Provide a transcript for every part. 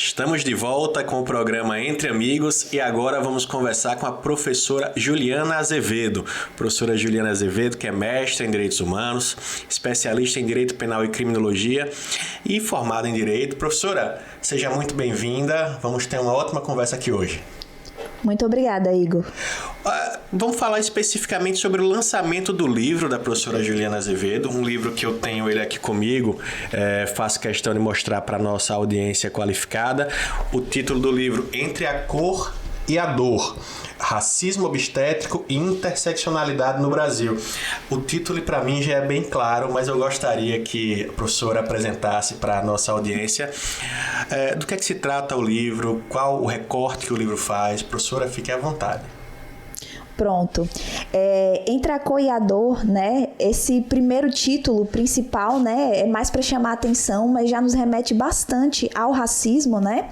Estamos de volta com o programa Entre Amigos e agora vamos conversar com a professora Juliana Azevedo. Professora Juliana Azevedo, que é mestra em Direitos Humanos, especialista em Direito Penal e Criminologia e formada em Direito. Professora, seja muito bem-vinda. Vamos ter uma ótima conversa aqui hoje. Muito obrigada, Igor. Vamos falar especificamente sobre o lançamento do livro da professora Juliana Azevedo, um livro que eu tenho ele aqui comigo, faço questão de mostrar para a nossa audiência qualificada. O título do livro, Entre a Cor e a Dor, Racismo Obstétrico e Interseccionalidade no Brasil. O título para mim já é bem claro, mas eu gostaria que a professora apresentasse para a nossa audiência do que é que se trata o livro, qual o recorte que o livro faz. Professora, fique à vontade. Pronto. Entre a Cor e a Dor, né? Esse primeiro título principal, né? É mais para chamar a atenção, mas já nos remete bastante ao racismo, né?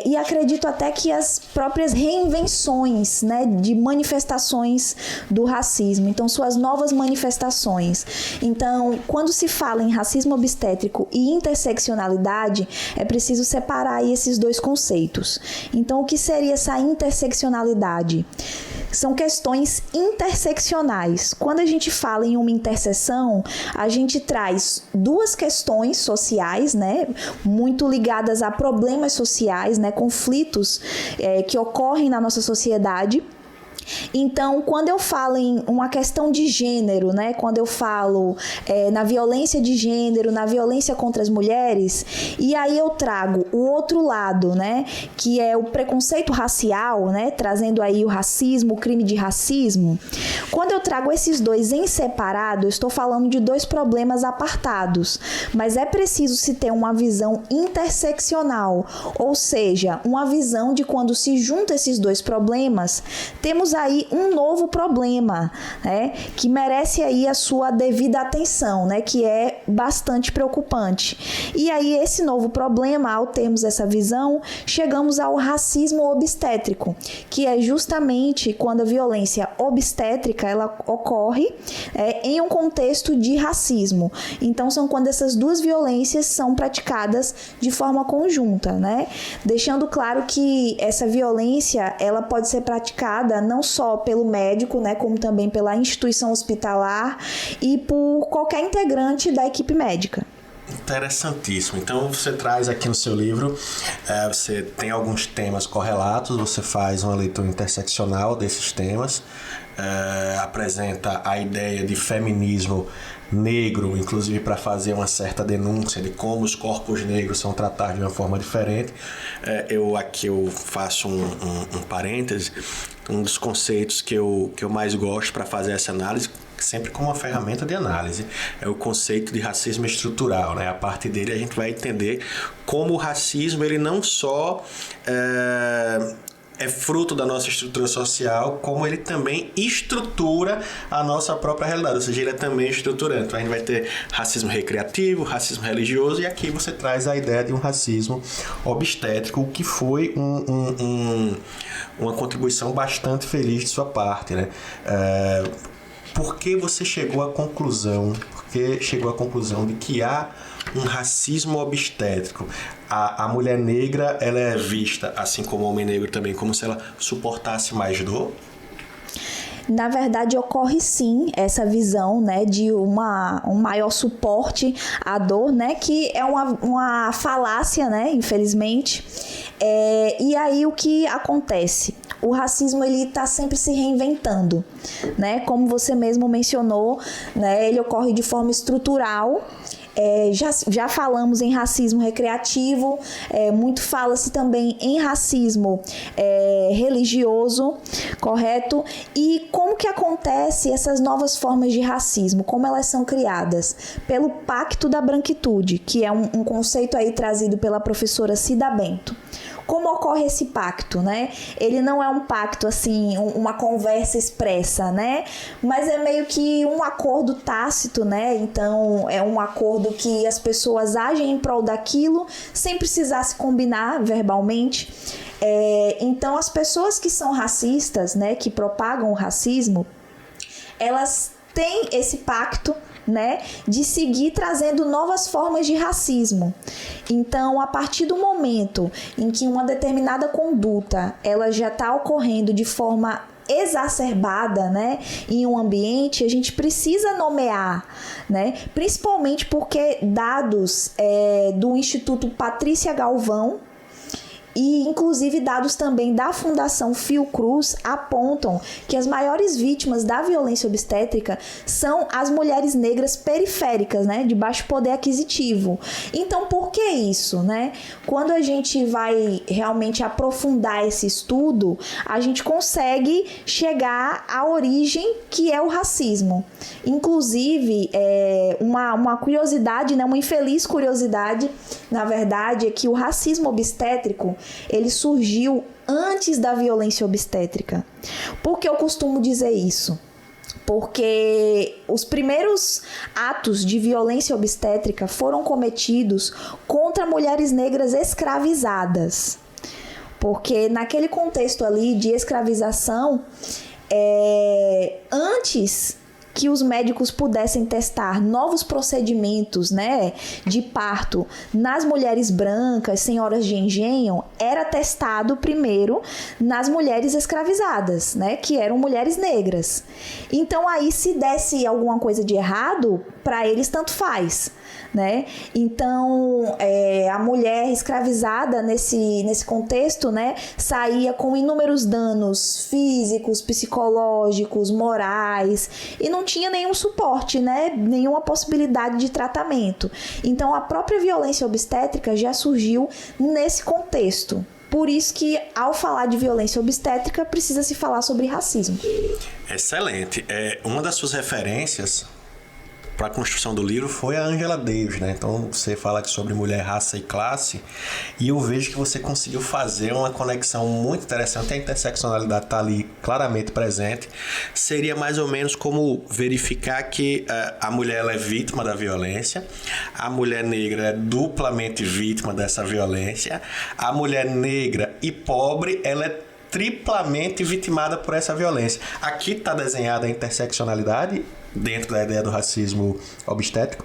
E acredito até que as próprias reinvenções, né? De manifestações do racismo. Então, suas novas manifestações. Então, quando se fala em racismo obstétrico e interseccionalidade, é preciso separar aí esses dois conceitos. Então, o que seria essa interseccionalidade? São questões interseccionais. Quando a gente fala em uma interseção, a gente traz duas questões sociais, né, muito ligadas a problemas sociais, né, conflitos que ocorrem na nossa sociedade. Então, quando eu falo em uma questão de gênero, né, quando eu falo na violência de gênero, na violência contra as mulheres, e aí eu trago o outro lado, né, que é o preconceito racial, né, trazendo aí o racismo, o crime de racismo. Quando eu trago esses dois em separado, eu estou falando de dois problemas apartados, mas é preciso se ter uma visão interseccional, ou seja, uma visão de quando se juntam esses dois problemas, temos aí um novo problema, né, que merece aí a sua devida atenção, né, que é bastante preocupante. E aí esse novo problema, ao termos essa visão, chegamos ao racismo obstétrico, que é justamente quando a violência obstétrica ela ocorre em um contexto de racismo. Então são quando essas duas violências são praticadas de forma conjunta, né, deixando claro que essa violência ela pode ser praticada não só pelo médico, né, como também pela instituição hospitalar e por qualquer integrante da equipe médica. Interessantíssimo. Então você traz aqui no seu livro, você tem alguns temas correlatos, você faz uma leitura interseccional desses temas, apresenta a ideia de feminismo negro, inclusive para fazer uma certa denúncia de como os corpos negros são tratados de uma forma diferente. Eu faço um parêntese. Um dos conceitos que eu mais gosto para fazer essa análise, sempre como uma ferramenta de análise, é o conceito de racismo estrutural, né? A partir dele a gente vai entender como o racismo ele não só é fruto da nossa estrutura social, como ele também estrutura a nossa própria realidade, ou seja, ele é também estruturante. Então, a gente vai ter racismo recreativo, racismo religioso, e aqui você traz a ideia de um racismo obstétrico, que foi uma contribuição bastante feliz de sua parte, né? Por que você chegou à conclusão de que há um racismo obstétrico? A mulher negra, ela é vista, assim como o homem negro também, como se ela suportasse mais dor? Na verdade, ocorre sim essa visão, né, de um maior suporte à dor, né, que é uma falácia, né, infelizmente. E aí o que acontece? O racismo ele está sempre se reinventando, né? Como você mesmo mencionou, né, ele ocorre de forma estrutural. Já falamos em racismo recreativo, muito fala-se também em racismo religioso, correto? E como que acontece essas novas formas de racismo? Como elas são criadas? Pelo Pacto da Branquitude, que é um conceito aí trazido pela professora Cida Bento. Como ocorre esse pacto, né? Ele não é um pacto, assim, uma conversa expressa, né? Mas é meio que um acordo tácito, né? Então, é um acordo que as pessoas agem em prol daquilo, sem precisar se combinar verbalmente. Então, as pessoas que são racistas, né? Que propagam o racismo, elas têm esse pacto, né, de seguir trazendo novas formas de racismo. Então, a partir do momento em que uma determinada conduta ela já está ocorrendo de forma exacerbada, né, em um ambiente, a gente precisa nomear, né, principalmente porque dados do Instituto Patrícia Galvão e, inclusive, dados também da Fundação Fiocruz apontam que as maiores vítimas da violência obstétrica são as mulheres negras periféricas, né, de baixo poder aquisitivo. Então, por que isso, né? Quando a gente vai realmente aprofundar esse estudo, a gente consegue chegar à origem que é o racismo. Inclusive, uma curiosidade, né, uma infeliz curiosidade, na verdade, é que o racismo obstétrico ele surgiu antes da violência obstétrica. Por que eu costumo dizer isso? Porque os primeiros atos de violência obstétrica foram cometidos contra mulheres negras escravizadas. Porque naquele contexto ali de escravização, antes que os médicos pudessem testar novos procedimentos, né, de parto nas mulheres brancas, senhoras de engenho, era testado primeiro nas mulheres escravizadas, né, que eram mulheres negras. Então aí, se desse alguma coisa de errado, para eles tanto faz, né? Então, a mulher escravizada nesse contexto, né, saía com inúmeros danos físicos, psicológicos, morais, e não tinha nenhum suporte, né, nenhuma possibilidade de tratamento. Então, a própria violência obstétrica já surgiu nesse contexto. Por isso que, ao falar de violência obstétrica, precisa se falar sobre racismo. Excelente. Uma das suas referências para a construção do livro foi a Angela Davis, né? Então você fala aqui sobre mulher, raça e classe, e eu vejo que você conseguiu fazer uma conexão muito interessante. A interseccionalidade está ali claramente presente. Seria mais ou menos como verificar que a mulher ela é vítima da violência, a mulher negra é duplamente vítima dessa violência, a mulher negra e pobre ela é triplamente vitimada por essa violência. Aqui está desenhada a interseccionalidade dentro da ideia do racismo obstétrico?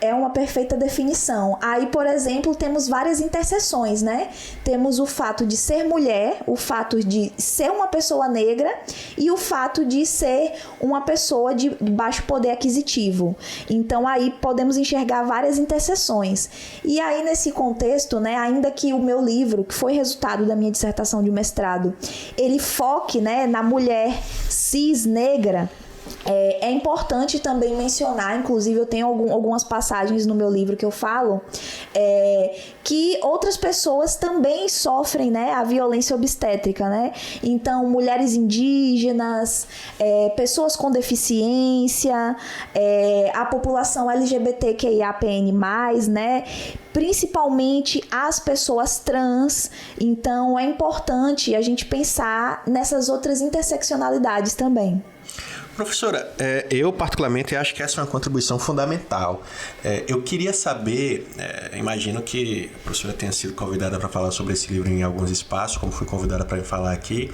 É uma perfeita definição. Aí, por exemplo, temos várias interseções, né? Temos o fato de ser mulher, o fato de ser uma pessoa negra e o fato de ser uma pessoa de baixo poder aquisitivo. Então, aí podemos enxergar várias interseções. E aí, nesse contexto, né, ainda que o meu livro, que foi resultado da minha dissertação de mestrado, ele foque, né, na mulher cis negra, é importante também mencionar, inclusive eu tenho algumas passagens no meu livro que eu falo, que outras pessoas também sofrem, né, a violência obstétrica, né? Então, mulheres indígenas, pessoas com deficiência, a população LGBTQIAPN+, né? Principalmente as pessoas trans. Então, é importante a gente pensar nessas outras interseccionalidades também. Professora, eu particularmente acho que essa é uma contribuição fundamental. Eu queria saber, imagino que a professora tenha sido convidada para falar sobre esse livro em alguns espaços, como fui convidada para falar aqui.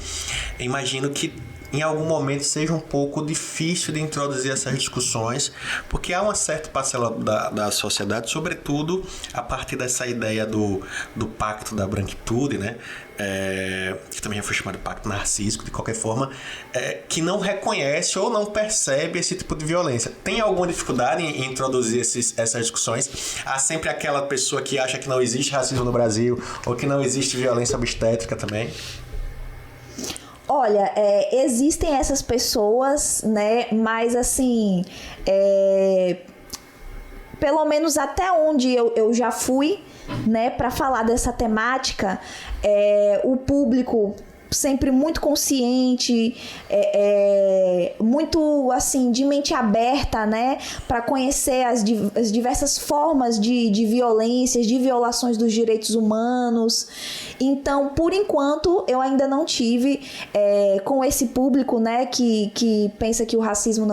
Imagino que em algum momento seja um pouco difícil de introduzir essas discussões, porque há uma certa parcela da sociedade, sobretudo a partir dessa ideia do pacto da branquitude, né? Que também já foi chamado de pacto narcísico, de qualquer forma, que não reconhece ou não percebe esse tipo de violência. Tem alguma dificuldade em introduzir essas discussões? Há sempre aquela pessoa que acha que não existe racismo no Brasil ou que não existe violência obstétrica também? Olha, existem essas pessoas, né, mas assim, pelo menos até onde eu já fui, né, para falar dessa temática, o público sempre muito consciente, muito assim de mente aberta, né, para conhecer as diversas formas de violências, de violações dos direitos humanos. Então, por enquanto, eu ainda não tive com esse público, né, que pensa que o racismo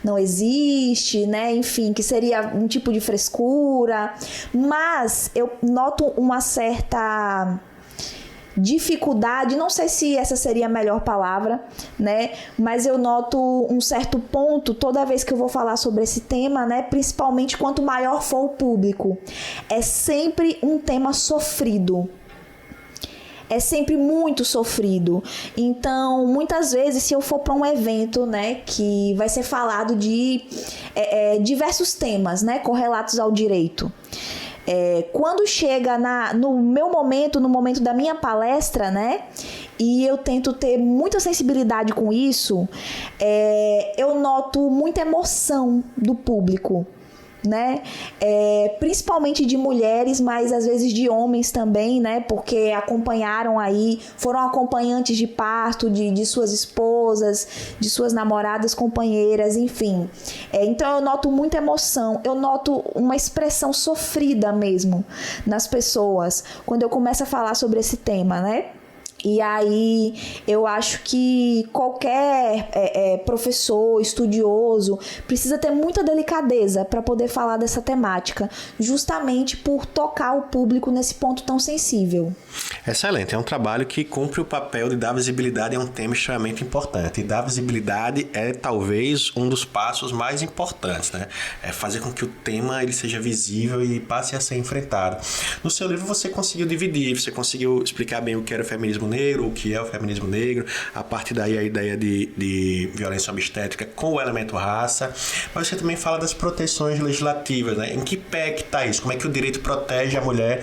não existe, né, enfim, que seria um tipo de frescura, mas eu noto uma certa dificuldade, não sei se essa seria a melhor palavra, né? Mas eu noto um certo ponto toda vez que eu vou falar sobre esse tema, né? Principalmente quanto maior for o público. É sempre um tema sofrido. É sempre muito sofrido. Então, muitas vezes, se eu for para um evento, né, que vai ser falado de diversos temas, né, correlatos ao direito, quando chega no meu momento, no momento da minha palestra, né, e eu tento ter muita sensibilidade com isso, eu noto muita emoção do público, né? Principalmente de mulheres, mas às vezes de homens também, né? Porque acompanharam aí, foram acompanhantes de parto de suas esposas, de suas namoradas, companheiras, enfim. Então eu noto muita emoção, eu noto uma expressão sofrida mesmo nas pessoas quando eu começo a falar sobre esse tema, né? E aí eu acho que qualquer professor, estudioso, precisa ter muita delicadeza para poder falar dessa temática, justamente por tocar o público nesse ponto tão sensível. Excelente, é um trabalho que cumpre o papel de dar visibilidade a um tema extremamente importante. E dar visibilidade é talvez um dos passos mais importantes, né? É fazer com que o tema ele seja visível e passe a ser enfrentado. No seu livro você conseguiu dividir, você conseguiu explicar bem o que era o feminismo negro, o que é o feminismo negro, a partir daí a ideia de violência obstétrica com o elemento raça, mas você também fala das proteções legislativas, né? Em que pé que está isso? Como é que o direito protege a mulher,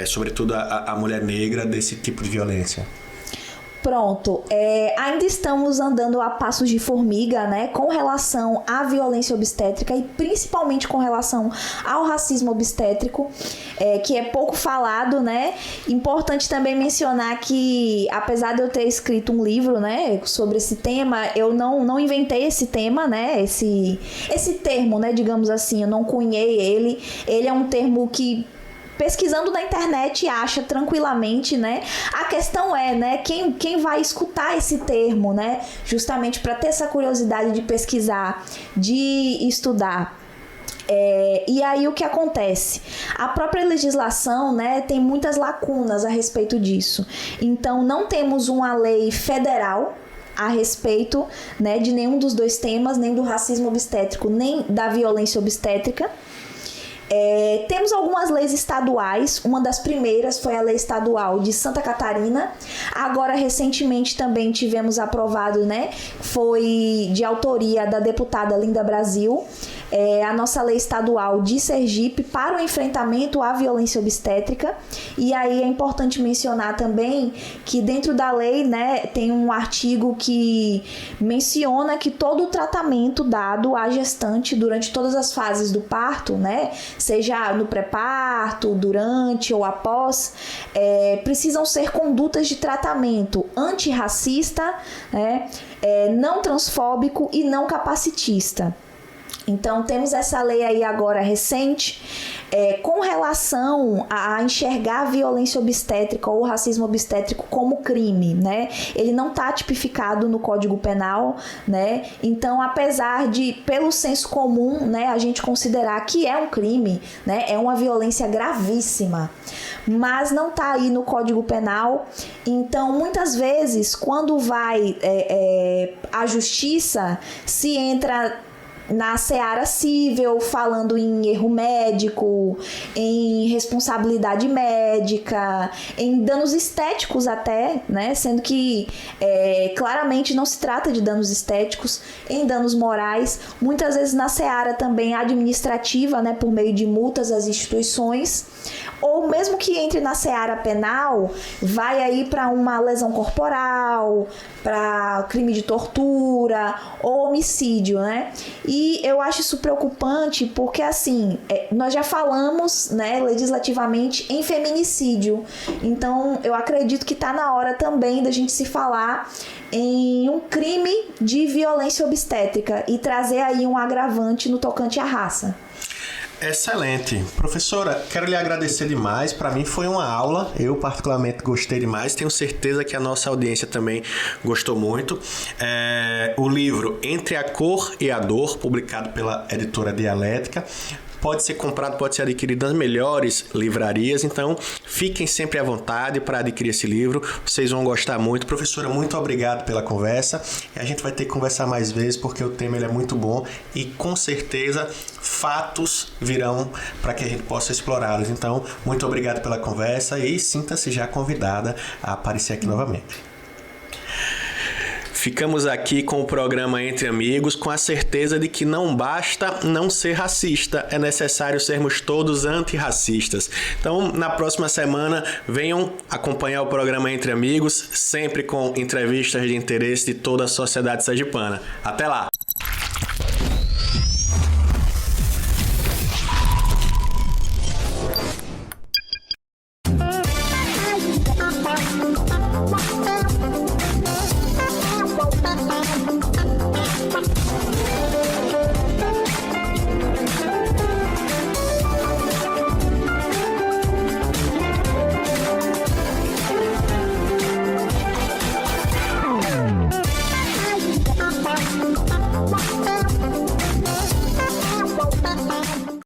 sobretudo a mulher negra, desse tipo de violência? Pronto, ainda estamos andando a passos de formiga, né, com relação à violência obstétrica e principalmente com relação ao racismo obstétrico, que é pouco falado, né. Importante também mencionar que, apesar de eu ter escrito um livro, né, sobre esse tema, eu não inventei esse tema, né, esse termo, né, digamos assim, eu não cunhei ele. Ele é um termo que, pesquisando na internet, acha tranquilamente, né? A questão é, né, quem vai escutar esse termo, né? Justamente para ter essa curiosidade de pesquisar, de estudar. E aí o que acontece? A própria legislação, né, tem muitas lacunas a respeito disso. Então, não temos uma lei federal a respeito, né, de nenhum dos dois temas, nem do racismo obstétrico, nem da violência obstétrica. Temos algumas leis estaduais, uma das primeiras foi a lei estadual de Santa Catarina, agora recentemente também tivemos aprovado, né, foi de autoria da deputada Linda Brasil, a nossa lei estadual de Sergipe para o enfrentamento à violência obstétrica. E aí é importante mencionar também que dentro da lei, né, tem um artigo que menciona que todo o tratamento dado à gestante durante todas as fases do parto, né, seja no pré-parto, durante ou após, precisam ser condutas de tratamento antirracista, né, não transfóbico e não capacitista. Então, temos essa lei aí agora recente, com relação a enxergar a violência obstétrica ou o racismo obstétrico como crime, né? Ele não está tipificado no Código Penal, né? Então, apesar de, pelo senso comum, né, a gente considerar que é um crime, né, é uma violência gravíssima, mas não está aí no Código Penal. Então, muitas vezes, quando vai à justiça, se entra na seara cível, falando em erro médico, em responsabilidade médica, em danos estéticos até, né? Sendo que claramente não se trata de danos estéticos, em danos morais, muitas vezes na seara também administrativa, né? Por meio de multas às instituições, ou mesmo que entre na seara penal, vai aí para uma lesão corporal, para crime de tortura ou homicídio, né? E eu acho isso preocupante porque, assim, nós já falamos, né, legislativamente em feminicídio. Então, eu acredito que está na hora também da gente se falar em um crime de violência obstétrica e trazer aí um agravante no tocante à raça. Excelente. Professora, quero lhe agradecer demais. Para mim foi uma aula. Eu particularmente gostei demais. Tenho certeza que a nossa audiência também gostou muito. O livro Entre a Cor e a Dor, publicado pela editora Dialética. pode ser comprado, pode ser adquirido nas melhores livrarias, então fiquem sempre à vontade para adquirir esse livro, vocês vão gostar muito. Professora, muito obrigado pela conversa, a gente vai ter que conversar mais vezes porque o tema ele é muito bom e com certeza fatos virão para que a gente possa explorá-los. Então, muito obrigado pela conversa e sinta-se já convidada a aparecer aqui novamente. Ficamos aqui com o programa Entre Amigos, com a certeza de que não basta não ser racista, é necessário sermos todos antirracistas. Então, na próxima semana, venham acompanhar o programa Entre Amigos, sempre com entrevistas de interesse de toda a sociedade sergipana. Até lá!